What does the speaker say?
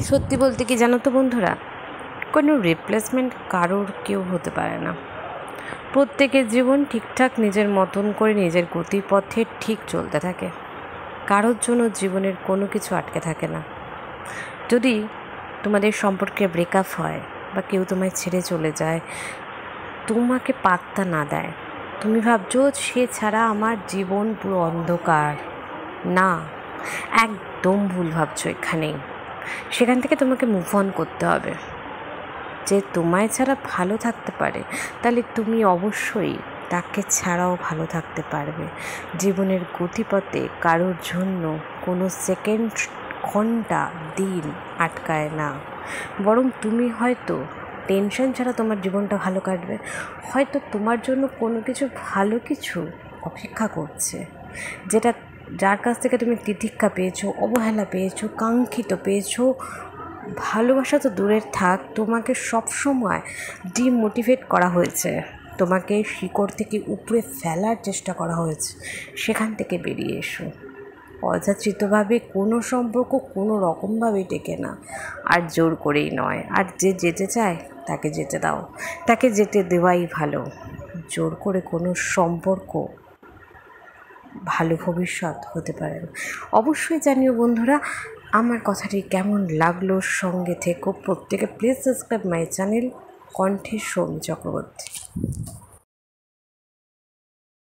সত্যি বলতে কি জানো তো বন্ধুরা, কোনো রিপ্লেসমেন্ট কারোর কেউ হতে পারে না। প্রত্যেকের জীবন ঠিকঠাক নিজের মতন করে নিজের গতিপথে ঠিক চলতে থাকে। কারোর জন্য জীবনের কোনো কিছু আটকে থাকে না। যদি তোমাদের সম্পর্কে ব্রেকআপ হয় বা কেউ তোমায় ছেড়ে চলে যায়, তোমাকে পাত্তা না দেয়, তুমি ভাবছো সে ছাড়া আমার জীবন পুরো অন্ধকার। না, একদম ভুল ভাবছো এখানেই। সেখান থেকে তোমাকে মুভ অন করতে হবে। যে তোমায় ছাড়া ভালো থাকতে পারে, তাহলে তুমি অবশ্যই তাকে ছাড়াও ভালো থাকতে পারবে। জীবনের গতিপথে কারোর জন্য কোনো সেকেন্ড, ঘন্টা, দিন আটকায় না। বরং তুমি হয়তো টেনশন ছাড়া তোমার জীবনটা ভালো কাটবে। হয়তো তোমার জন্য কোনো ভালো কিছু অপেক্ষা করছে, যার কাছ থেকে তুমি তিতিক্ষা পেয়েছো, অবহেলা পেয়েছো, কাঙ্ক্ষিত পেয়েছো। ভালোবাসা তো দূরের থাক, তোমাকে সবসময় ডিমোটিভেট করা হয়েছে, তোমাকে শিকড় থেকে উপড়ে ফেলার চেষ্টা করা হয়েছে। সেখান থেকে বেরিয়ে এসো। অযাচিতভাবে কোনো সম্পর্ক কোনো রকমভাবেই টেকে না, আর জোর করেই নয়। আর যে যেতে চায় তাকে যেতে দাও, তাকে যেতে দেওয়াই ভালো। জোর করে কোনো সম্পর্ক ভালো ভবিষ্যৎ হতে পারে না। অবশ্যই জানিও বন্ধুরা আমার কথাটি কেমন লাগলো। সঙ্গে থেকো প্রত্যেকে। প্লিজ সাবস্ক্রাইব মাই চ্যানেল কণ্ঠে সৌমি চক্রবর্তী।